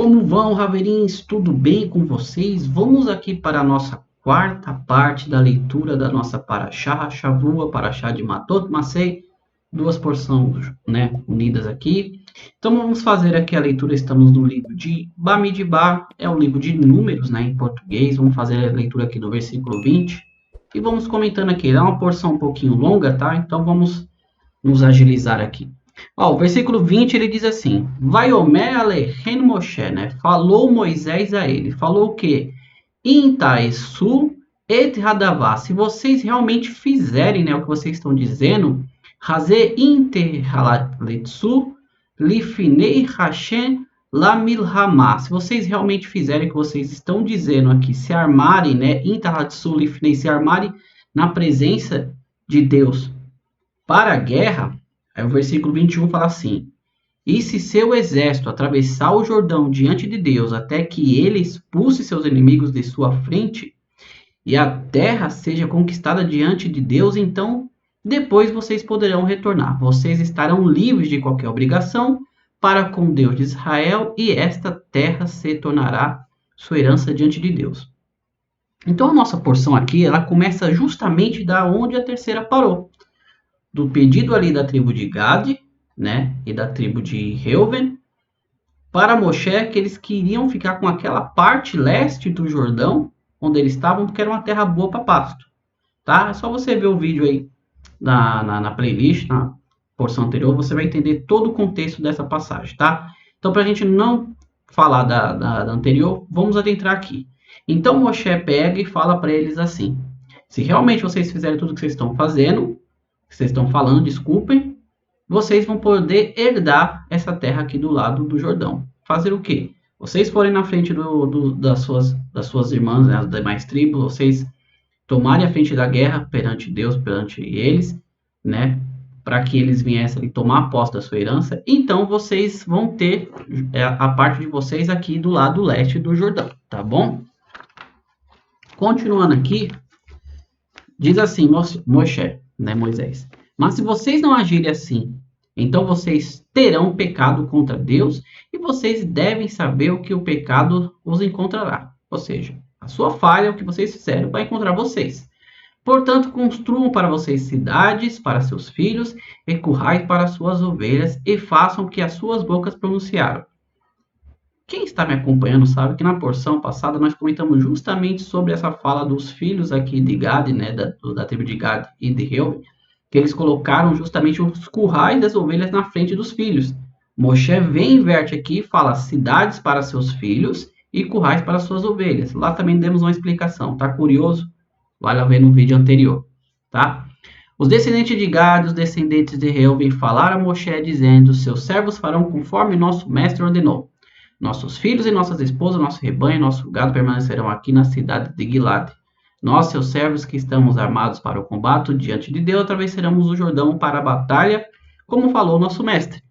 Como vão, Raverins? Tudo bem com vocês? Vamos aqui para a nossa quarta parte da leitura da nossa Parashá, Shavua, Parashá de Matot Masei, duas porções, né, unidas aqui. Então vamos fazer aqui a leitura, estamos no livro de Bamidbar, é o livro de números, né, em português. Vamos fazer a leitura aqui do versículo 20 e vamos comentando aqui. É uma porção um pouquinho longa, tá? Então vamos nos agilizar aqui. Ó, o versículo 20 ele diz assim: Vaiomer Alechen Moshe, né? Falou Moisés a ele. Falou o quê? Intaesu et hadavá. Se vocês realmente fizerem, né, o que vocês estão dizendo, Haze interhaletsu lifnei Hashem lamilhamá. Se vocês realmente fizerem o que vocês estão dizendo aqui, se armarem, né, interhaletsu lifnei, se armarem na presença de Deus para a guerra. Aí o versículo 21 fala assim: E se seu exército atravessar o Jordão diante de Deus, até que ele expulse seus inimigos de sua frente, e a terra seja conquistada diante de Deus, então depois vocês poderão retornar. Vocês estarão livres de qualquer obrigação para com Deus de Israel, e esta terra se tornará sua herança diante de Deus. Então a nossa porção aqui, ela começa justamente da onde a terceira parou. Do pedido ali da tribo de Gad, né, e da tribo de Reuven, para Moshe, que eles queriam ficar com aquela parte leste do Jordão, onde eles estavam, porque era uma terra boa para pasto, tá? É só você ver o vídeo aí na playlist, na porção anterior, você vai entender todo o contexto dessa passagem, tá? Então, para a gente não falar da anterior, vamos adentrar aqui. Então, Moshe pega e fala para eles assim: se realmente vocês fizerem tudo o que vocês estão fazendo, que vocês estão falando, desculpem, vocês vão poder herdar essa terra aqui do lado do Jordão. Fazer o quê? Vocês forem na frente das suas irmãs, né, as demais tribos, vocês tomarem a frente da guerra perante Deus, perante eles, né, para que eles viessem tomar posse da sua herança. Então vocês vão ter a parte de vocês aqui do lado leste do Jordão, tá bom? Continuando aqui, diz assim Moshe, né, Moisés: Mas se vocês não agirem assim, então vocês terão pecado contra Deus, e vocês devem saber o que o pecado os encontrará. Ou seja, a sua falha, o que vocês fizeram, vai encontrar vocês. Portanto, construam para vocês cidades para seus filhos, e currais para suas ovelhas, e façam o que as suas bocas pronunciaram. Quem está me acompanhando sabe que na porção passada nós comentamos justamente sobre essa fala dos filhos aqui de Gad, né, da tribo de Gad e de Reuben, que eles colocaram justamente os currais das ovelhas na frente dos filhos. Moshe vem e inverte aqui e fala cidades para seus filhos e currais para suas ovelhas. Lá também demos uma explicação, tá curioso? Vai lá ver no vídeo anterior, tá? Os descendentes de Gad e os descendentes de Reuben falaram a Moshe dizendo: seus servos farão conforme nosso mestre ordenou. Nossos filhos e nossas esposas, nosso rebanho e nosso gado permanecerão aqui na cidade de Gilad. Nós, seus servos que estamos armados para o combate diante de Deus, atravessaremos o Jordão para a batalha, como falou nosso mestre.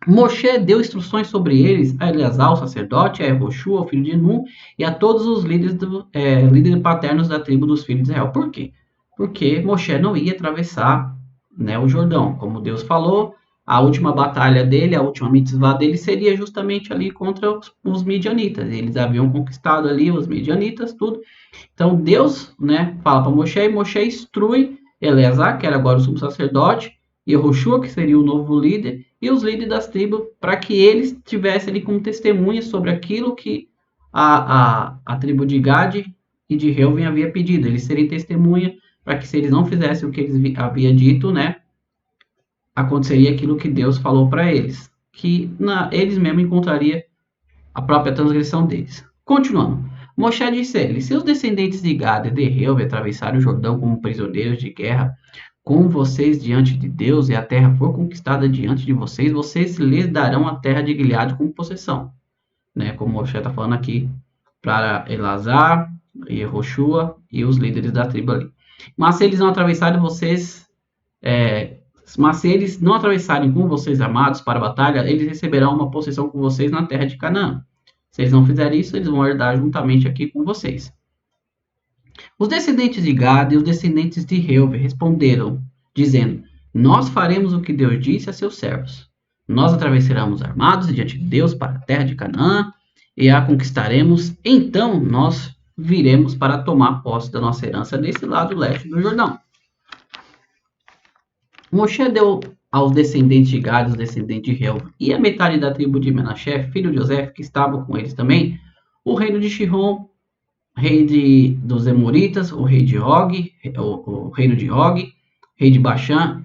Moshe deu instruções sobre eles a Eleazar, o sacerdote, a Yehoshua, o filho de Nun, e a todos os líderes paternos da tribo dos filhos de Israel. Por quê? Porque Moshe não ia atravessar, né, o Jordão. Como Deus falou, a última batalha dele, a última mitzvah dele seria justamente ali contra os midianitas. Eles haviam conquistado ali os midianitas, tudo. Então Deus, né, fala para Moshe, e Moshe instrui Eleazar, que era agora o sumo sacerdote, e Yehoshua, que seria o novo líder, e os líderes das tribos, para que eles tivessem ali como testemunha sobre aquilo que a tribo de Gad e de Reuven havia pedido. Eles seriam testemunha para que, se eles não fizessem o que eles haviam dito, né, aconteceria aquilo que Deus falou para eles, que eles mesmos encontrariam a própria transgressão deles. Continuando, Moshe disse a eles: se os descendentes de Gad e de Reuven atravessarem o Jordão como prisioneiros de guerra com vocês diante de Deus, e a terra for conquistada diante de vocês, vocês lhes darão a terra de Gileade como possessão. Né? Como Moshe está falando aqui para Eleazar, Yehoshua e os líderes da tribo ali. Mas se eles não atravessarem com vocês armados para a batalha, eles receberão uma possessão com vocês na terra de Canaã. Se eles não fizerem isso, eles vão herdar juntamente aqui com vocês. Os descendentes de Gad e os descendentes de Reuven responderam, dizendo: nós faremos o que Deus disse a seus servos. Nós atravessaremos armados diante de Deus para a terra de Canaã e a conquistaremos. Então nós viremos para tomar posse da nossa herança desse lado leste do Jordão. Moshe deu aos descendentes de Gad, os descendentes de Reuven, e a metade da tribo de Menaché, filho de José, que estava com eles também, o reino de Shihon, rei dos Emoritas, o rei de Og, o reino de Og, rei de Baxã.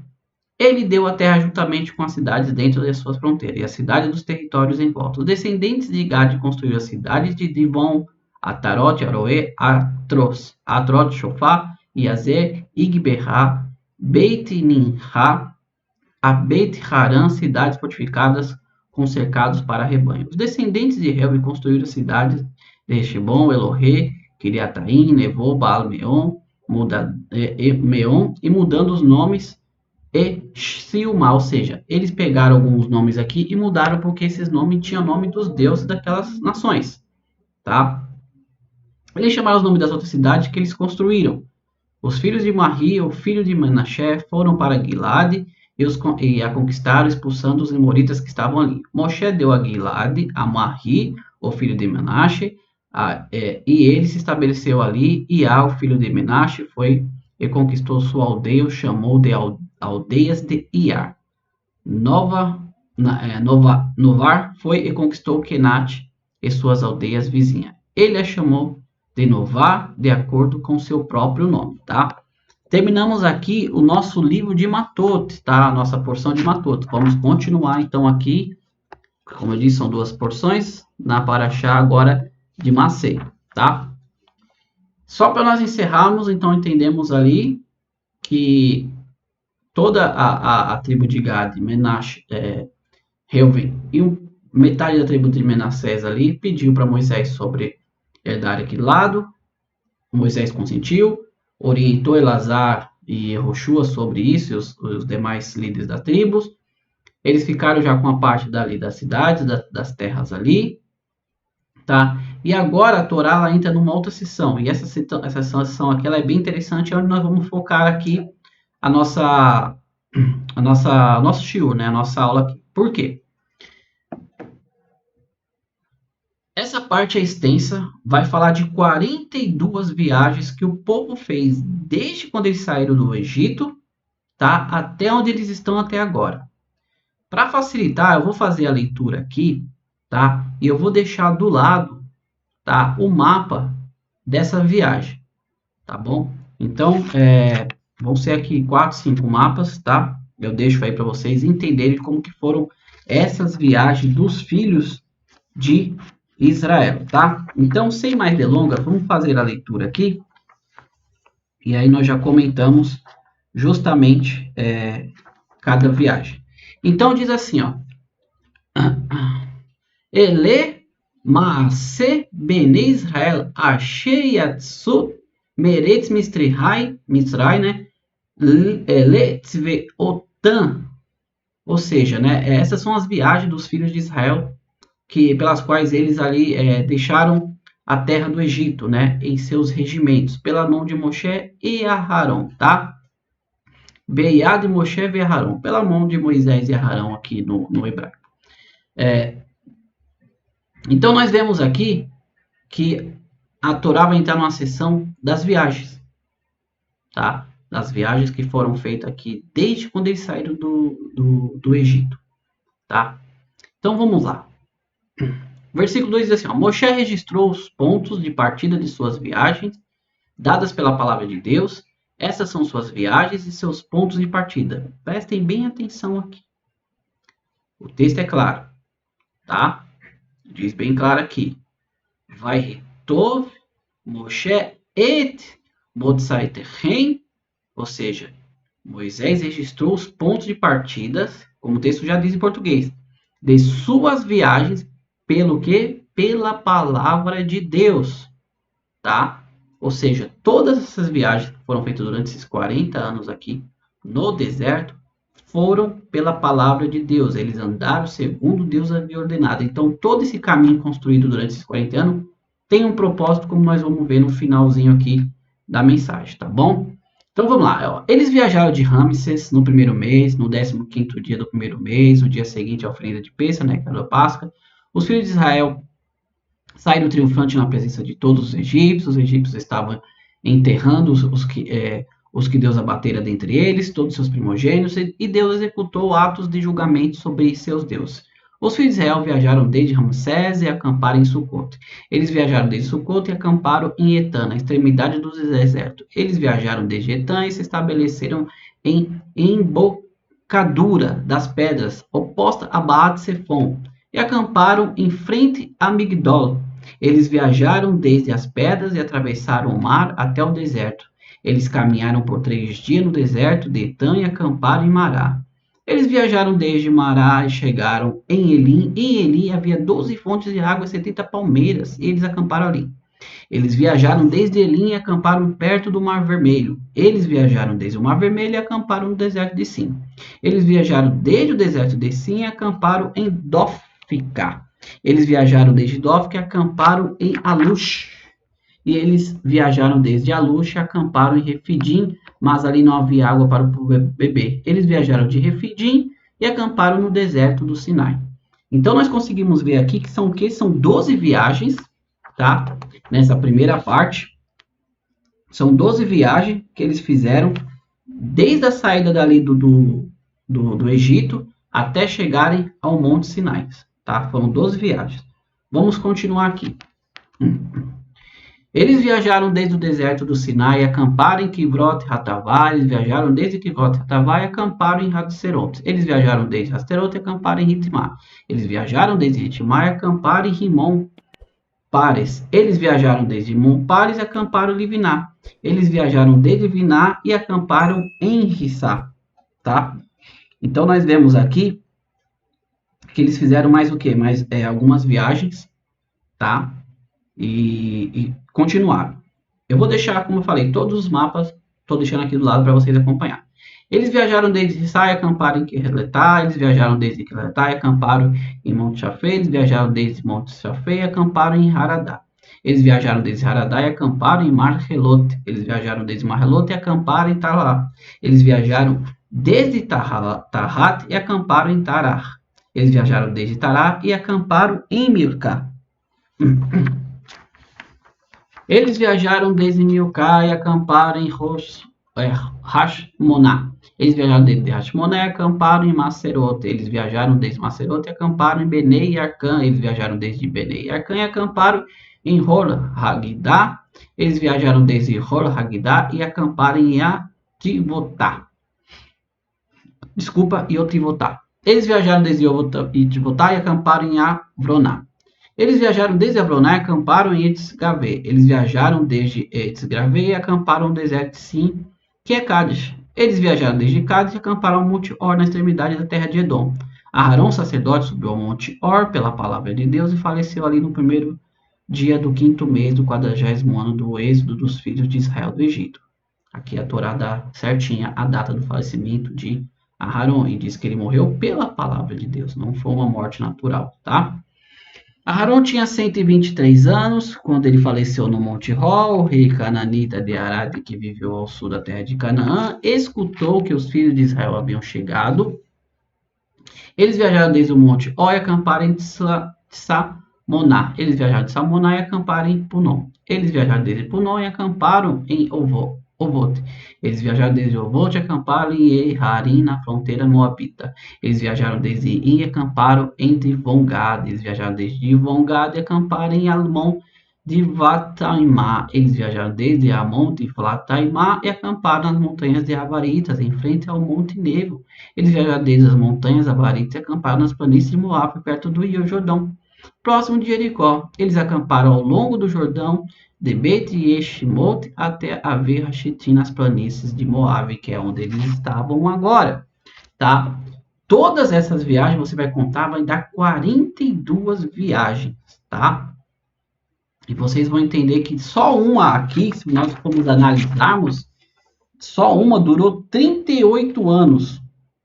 Ele deu a terra juntamente com as cidades dentro das suas fronteiras, e a cidade dos territórios em volta. Os descendentes de Gad construíram as cidades de Dibon, Atarot, Aroê, Atrot, Shofá, Iazer, Igberá, Beit-Ninha, a Beit-Haran, cidades fortificadas com cercados para rebanho. Os descendentes de Reuben construíram as cidades de Heshbon, Elohê, Kiriataim, Nevô, Baal-Meon, Meon, e mudando os nomes e Silma, ou seja, eles pegaram alguns nomes aqui e mudaram porque esses nomes tinham nome dos deuses daquelas nações, tá? Eles chamaram os nomes das outras cidades que eles construíram. Os filhos de Mahri, o filho de Menaché, foram para Gilade e a conquistaram, expulsando os emoritas que estavam ali. Moshe deu a Gilade, a Mahri, o filho de Menaché, e ele se estabeleceu ali, e o filho de Menaché, foi e conquistou sua aldeia, chamou de aldeias de Iar. Novar foi e conquistou Kenat e suas aldeias vizinhas. Ele a chamou de Novar, de acordo com seu próprio nome, tá? Terminamos aqui o nosso livro de Matot, tá? A nossa porção de Matot. Vamos continuar, então, aqui. Como eu disse, são duas porções, na Paraxá agora de Macei, tá? Só para nós encerrarmos, então, entendemos ali que toda a tribo de Gad, Menash, Reuven e metade da tribo de Menassés ali pediu para Moisés sobre herdar aquele lado. Moisés consentiu, orientou Elazar e Yehoshua sobre isso e os demais líderes das tribos. Eles ficaram já com a parte dali das cidades, das terras ali, tá? E agora a Torá ela entra numa outra sessão, e essa sessão aqui ela é bem interessante, onde nós vamos focar aqui nosso shiur, né? A nossa aula aqui. Por quê? Essa parte é extensa, vai falar de 42 viagens que o povo fez desde quando eles saíram do Egito, tá? Até onde eles estão até agora. Para facilitar, eu vou fazer a leitura aqui, tá? E eu vou deixar do lado, tá? O mapa dessa viagem, tá bom? Então, vão ser aqui 4, 5 mapas, tá? Eu deixo aí para vocês entenderem como que foram essas viagens dos filhos de Israel, tá? Então, sem mais delongas, vamos fazer a leitura aqui. E aí nós já comentamos justamente cada viagem. Então, diz assim, ó. Ele Maase Bene Israel Asher Yatsu Meretz Mitzray, né? Ele Tzveotan. Ou seja, né? Essas são as viagens dos filhos de Israel pelas quais eles ali deixaram a terra do Egito, né, em seus regimentos, pela mão de Moshe e Aharon, tá? Beiad e Moshe e Aharon, pela mão de Moisés e Aharon aqui no hebraico. Então nós vemos aqui que a Torá vai entrar numa seção das viagens, tá? Das viagens que foram feitas aqui desde quando eles saíram do Egito, tá? Então vamos lá. Versículo 2 diz assim, ó, Moshe registrou os pontos de partida de suas viagens, dadas pela palavra de Deus. Essas são suas viagens e seus pontos de partida. Prestem bem atenção aqui. O texto é claro, tá? Diz bem claro aqui. Vai Tov Moshe et Motzai Terren, ou seja, Moisés registrou os pontos de partidas, como o texto já diz em português, de suas viagens. Pelo quê? Pela palavra de Deus, tá? Ou seja, todas essas viagens que foram feitas durante esses 40 anos aqui no deserto foram pela palavra de Deus. Eles andaram segundo Deus havia ordenado. Então, todo esse caminho construído durante esses 40 anos tem um propósito, como nós vamos ver no finalzinho aqui da mensagem, tá bom? Então vamos lá. Ó. Eles viajaram de Ramsés no primeiro mês, no 15º dia do primeiro mês, o dia seguinte à oferenda de Pêssah, né, que era a Páscoa. Os filhos de Israel saíram triunfantes na presença de todos os egípcios estavam enterrando os que Deus abatera dentre eles, todos os seus primogênitos, e Deus executou atos de julgamento sobre seus deuses. Os filhos de Israel viajaram desde Ramsés e acamparam em Sucote. Eles viajaram desde Sucote e acamparam em Etã, na extremidade do deserto. Eles viajaram desde Etã e se estabeleceram em embocadura das pedras, oposta a Baat-Sefon, e acamparam em frente a Migdol. Eles viajaram desde as pedras e atravessaram o mar até o deserto. Eles caminharam por 3 dias no deserto de Etã e acamparam em Mará. Eles viajaram desde Mará e chegaram em Elim. Em Elim havia 12 fontes de água e 70 palmeiras, e eles acamparam ali. Eles viajaram desde Elim e acamparam perto do Mar Vermelho. Eles viajaram desde o Mar Vermelho e acamparam no deserto de Sim. Eles viajaram desde o deserto de Sim e acamparam em Dófica. Eles viajaram desde Dófica e acamparam em Alush. E eles viajaram desde Alush e acamparam em Refidim, mas ali não havia água para o povo beber. Eles viajaram de Refidim e acamparam no deserto do Sinai. Então nós conseguimos ver aqui que são 12 viagens, tá? Nessa primeira parte. São 12 viagens que eles fizeram desde a saída dali do Egito até chegarem ao Monte Sinai, tá? Foram 12 viagens. Vamos continuar aqui. Eles viajaram desde o deserto do Sinai e acamparam em Kivrot Hatavá. Eles viajaram desde Kivrot Hatavá e acamparam em Hatzerote. Eles viajaram desde Hatzerote e acamparam em Ritmá. Eles viajaram desde Ritmá e acamparam em Rimon Pares. Eles viajaram desde Rimon Pares e acamparam em Liviná. Eles viajaram desde Liviná e acamparam em Rissá, tá? Então nós vemos aqui que eles fizeram mais o quê? Mais algumas viagens, tá? E continuaram. Eu vou deixar, como eu falei, todos os mapas, estou deixando aqui do lado para vocês acompanhar. Eles viajaram desde Rissá e acamparam em Querletá. Eles viajaram desde Querletá e acamparam em Monte Chafé. Eles viajaram desde Monte Chafé e acamparam em Haradá. Eles viajaram desde Haradá e acamparam em Marhelot. Eles viajaram desde Marhelot e acamparam em Tará. Eles viajaram desde Tahat e acamparam em Tarar. Eles viajaram desde Tará e acamparam em Milcá. Eles viajaram desde Milcá e acamparam em Hashmoná. Eles viajaram desde Hashmoná e acamparam em Macerote. Eles viajaram desde Macerote e acamparam em Benei e Arcã. Eles viajaram desde Benei e Arcã e acamparam em Hor Hagidá. Eles viajaram desde Hor Hagidá e acamparam em Ativotá. Yotivotá. Eles viajaram desde Yotivotá e acamparam em Avroná. Eles viajaram desde Avroná e acamparam em Etzgavê. Eles viajaram desde Etzgavê e acamparam no deserto de Sim, que é Cádiz. Eles viajaram desde Cádiz e acamparam ao Monte Or, na extremidade da terra de Edom. Aarão, sacerdote, subiu ao Monte Or pela palavra de Deus e faleceu ali no primeiro dia do 5º mês do 40º ano do êxodo dos filhos de Israel do Egito. Aqui a Torá dá certinha a data do falecimento de Aarão e diz que ele morreu pela palavra de Deus, não foi uma morte natural, tá? Aarão tinha 123 anos quando ele faleceu no Monte Hor. O rei cananita de Arad, que viveu ao sul da terra de Canaã, escutou que os filhos de Israel haviam chegado. Eles viajaram desde o Monte Hor e acamparam em Samoná. Eles viajaram de Samoná e acamparam em Punom. Eles viajaram desde Punom e acamparam em Ovote. Eles viajaram desde Ovote e acamparam em Eharim, na fronteira moabita. Eles viajaram desde In e acamparam em Divongad. Eles viajaram desde Divongad e acamparam em Almon de Vataimá. Eles viajaram desde Amon de Vataimá e acamparam nas montanhas de Avaritas, em frente ao Monte Nebo. Eles viajaram desde as montanhas Avaritas e acamparam nas planícies de Moab, perto do Rio Jordão, próximo de Jericó. Eles acamparam ao longo do Jordão, de Bet-Yeshimot até a Ver-Shitim, nas planícies de Moab, que é onde eles estavam agora, tá? Todas essas viagens você vai contar, vai dar 42 viagens, tá? E vocês vão entender que só uma aqui, se nós formos analisarmos, só uma durou 38 anos,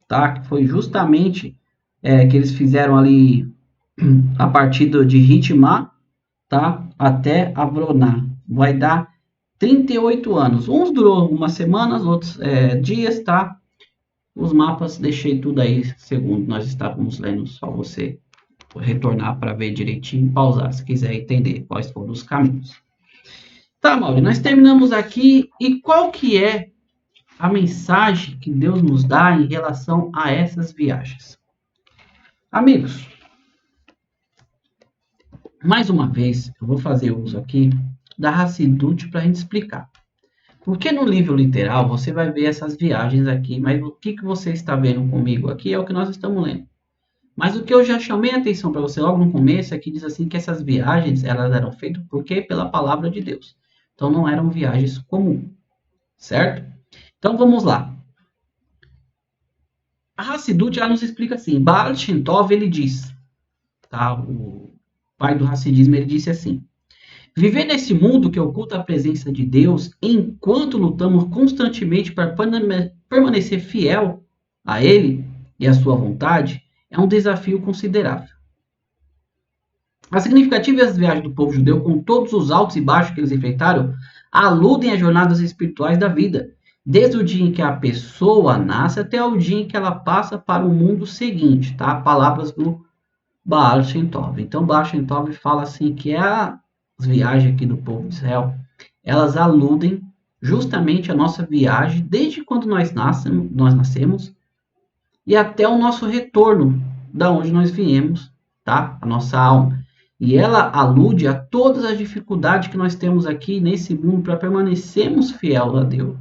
tá? Que foi justamente que eles fizeram ali a partir de Ritmá, tá? Até Avroná. Vai dar 38 anos. Uns durou algumas semanas, outros dias, tá? Os mapas deixei tudo aí, segundo nós estávamos lendo, só você retornar para ver direitinho e pausar, se quiser entender quais foram os caminhos. Tá, Mauri, nós terminamos aqui. E qual que é a mensagem que Deus nos dá em relação a essas viagens? Amigos, mais uma vez, eu vou fazer uso aqui da Hassidut para a gente explicar. Porque no livro literal você vai ver essas viagens aqui, mas o que você está vendo comigo aqui é o que nós estamos lendo. Mas o que eu já chamei a atenção para você logo no começo é que diz assim que essas viagens elas eram feitas porque pela palavra de Deus. Então não eram viagens comuns, certo? Então vamos lá. A Hassidut já nos explica assim. Baal Shem Tov ele diz, tá? O pai do Hassidismo ele disse assim: viver nesse mundo que oculta a presença de Deus, enquanto lutamos constantemente para permanecer fiel a Ele e à sua vontade, é um desafio considerável. As significativas viagens do povo judeu, com todos os altos e baixos que eles enfrentaram, aludem às jornadas espirituais da vida, desde o dia em que a pessoa nasce até o dia em que ela passa para o mundo seguinte, tá? Palavras do Baal Shem Tov. Então, Baal Shem Tov fala assim que as viagens aqui do povo de Israel, elas aludem justamente a nossa viagem desde quando nós nascemos e até o nosso retorno da onde nós viemos, tá? A nossa alma. E ela alude a todas as dificuldades que nós temos aqui nesse mundo para permanecermos fiel a Deus.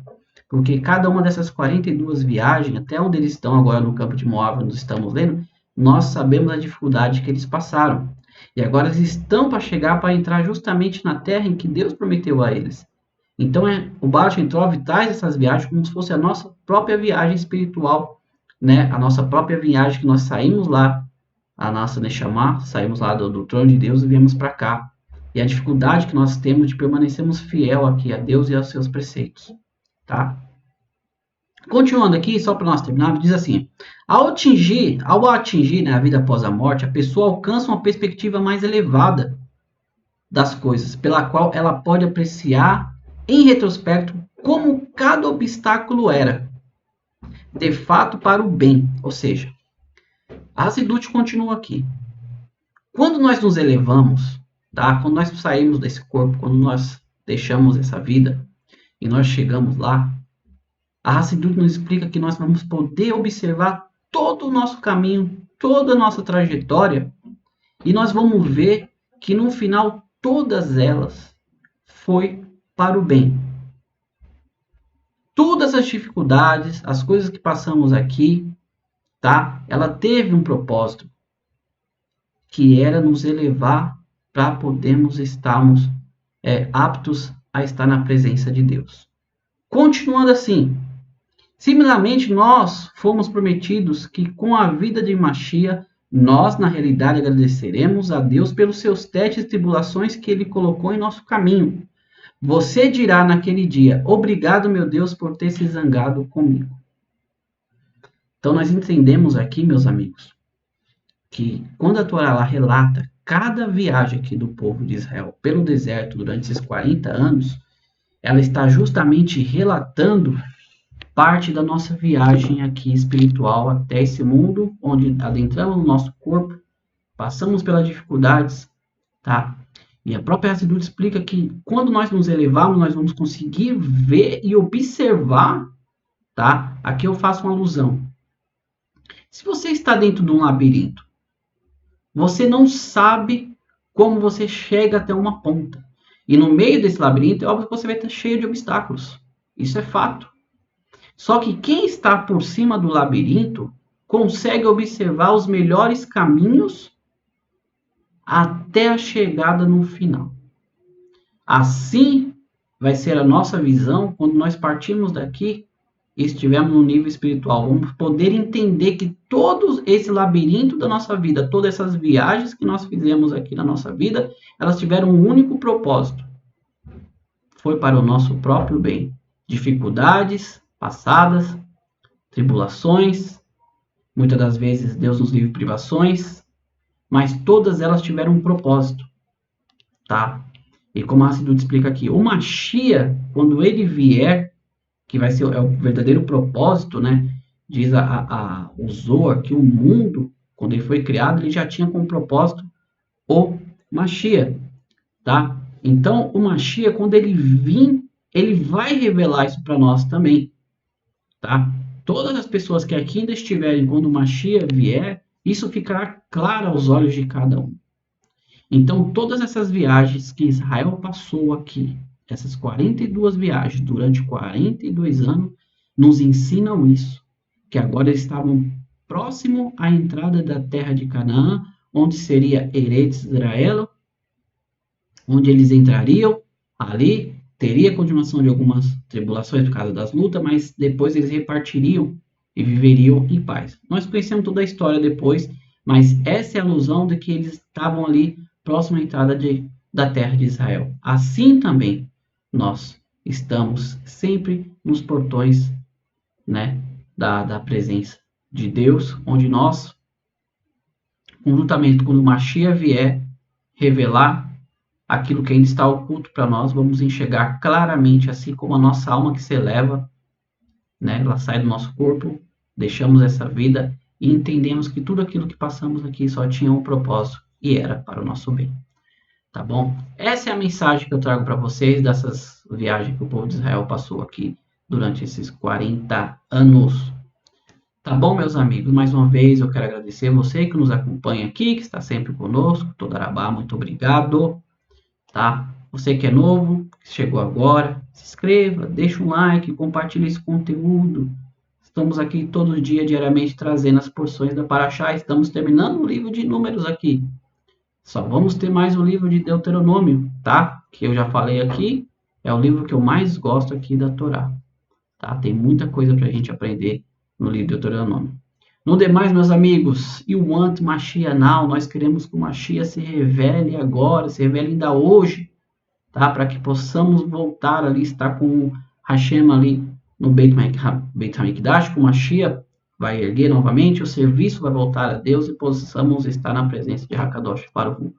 Porque cada uma dessas 42 viagens, até onde eles estão agora no campo de Moab, nós estamos lendo, nós sabemos a dificuldade que eles passaram. E agora eles estão para chegar para entrar justamente na terra em que Deus prometeu a eles. Então o Baal Shem Tov traz essas viagens como se fosse a nossa própria viagem espiritual, né? A nossa própria viagem que nós saímos lá, a nossa Neshama, saímos lá do trono de Deus e viemos para cá. E a dificuldade que nós temos de permanecermos fiel aqui a Deus e aos seus preceitos, tá? Continuando aqui, só para nós terminarmos, diz assim: ao atingir né, a vida após a morte, a pessoa alcança uma perspectiva mais elevada das coisas, pela qual ela pode apreciar em retrospecto como cada obstáculo era, de fato, para o bem. Ou seja, a Hassidut continua aqui. Quando nós nos elevamos, tá? Quando nós saímos desse corpo, quando nós deixamos essa vida e nós chegamos lá, a Hassidut nos explica que nós vamos poder observar todo o nosso caminho, toda a nossa trajetória, e nós vamos ver que no final todas elas foi para o bem. Todas as dificuldades, as coisas que passamos aqui, tá? Ela teve um propósito, que era nos elevar para podermos estarmos aptos a estar na presença de Deus. Continuando assim, similarmente, nós fomos prometidos que com a vida de Mashiach, nós, na realidade, agradeceremos a Deus pelos seus testes e tribulações que Ele colocou em nosso caminho. Você dirá naquele dia: obrigado, meu Deus, por ter se zangado comigo. Então, nós entendemos aqui, meus amigos, que quando a Torá lá relata cada viagem aqui do povo de Israel pelo deserto durante esses 40 anos, ela está justamente relatando parte da nossa viagem aqui espiritual até esse mundo, onde adentramos no nosso corpo, passamos pelas dificuldades, tá? E a própria Hassidut explica que quando nós nos elevarmos, nós vamos conseguir ver e observar, tá? Aqui eu faço uma alusão. Se você está dentro de um labirinto, você não sabe como você chega até uma ponta. E no meio desse labirinto, é óbvio que você vai estar cheio de obstáculos. Isso é fato. Só que quem está por cima do labirinto consegue observar os melhores caminhos até a chegada no final. Assim vai ser a nossa visão quando nós partirmos daqui e estivermos no nível espiritual. Vamos poder entender que todo esse labirinto da nossa vida, todas essas viagens que nós fizemos aqui na nossa vida, elas tiveram um único propósito. Foi para o nosso próprio bem. Dificuldades passadas, tribulações, muitas das vezes Deus nos livre privações, mas todas elas tiveram um propósito, tá? E como a Hassidut explica aqui, o Mashiach, quando ele vier, que vai ser o verdadeiro propósito, né? Diz o Zohar que o mundo, quando ele foi criado, ele já tinha como propósito o Mashiach, tá? Então, o Mashiach, quando ele vir, ele vai revelar isso para nós também, tá? Todas as pessoas que aqui ainda estiverem quando o Mashiach vier, isso ficará claro aos olhos de cada um. Então, todas essas viagens que Israel passou aqui, essas 42 viagens durante 42 anos, nos ensinam isso, que agora eles estavam próximo à entrada da terra de Canaã, onde seria Eretz Israel, onde eles entrariam ali, teria continuação de algumas tribulações por causa das lutas, mas depois eles repartiriam e viveriam em paz. Nós conhecemos toda a história depois, mas essa é a alusão de que eles estavam ali próximo à entrada da terra de Israel. Assim também nós estamos sempre nos portões, né, da presença de Deus, onde nós, conjuntamente quando o Mashiach vier revelar aquilo que ainda está oculto para nós, vamos enxergar claramente, assim como a nossa alma que se eleva, né, ela sai do nosso corpo, deixamos essa vida e entendemos que tudo aquilo que passamos aqui só tinha um propósito e era para o nosso bem. Tá bom? Essa é a mensagem que eu trago para vocês dessas viagens que o povo de Israel passou aqui durante esses 40 anos. Tá bom, meus amigos? Mais uma vez eu quero agradecer você que nos acompanha aqui, que está sempre conosco. Todarabá, muito obrigado. Tá? Você que é novo, que chegou agora, se inscreva, deixa um like, compartilhe esse conteúdo. Estamos aqui todo dia, diariamente, trazendo as porções da Paraxá. Estamos terminando o livro de Números aqui. Só vamos ter mais o livro de Deuteronômio, tá? Que eu já falei aqui, é o livro que eu mais gosto aqui da Torá. Tá? Tem muita coisa para a gente aprender no livro de Deuteronômio. No demais, meus amigos, e o want Mashiach now, nós queremos que o Mashiach se revele agora, se revele ainda hoje, tá? Para que possamos voltar ali, estar com o Hashem ali no Beit HaMikdash, com o Mashiach vai erguer novamente, o serviço vai voltar a Deus e possamos estar na presença de Hakadosh Baruch.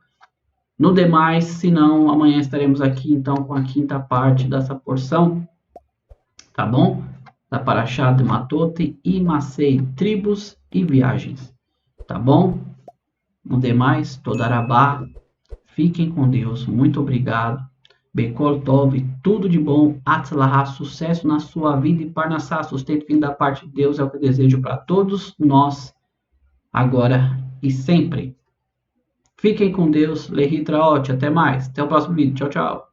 No demais, se não, amanhã estaremos aqui então com a quinta parte dessa porção, tá bom? Da Parashá de Matote e Masei, tribos e viagens, tá bom? No demais, Todarabá, fiquem com Deus, muito obrigado. Bekol Tov, tudo de bom, Atzlahá, sucesso na sua vida e Parnassá, sustento vindo da parte de Deus, é o que eu desejo para todos nós, agora e sempre. Fiquem com Deus, Lehi Traot, até mais, até o próximo vídeo, tchau, tchau.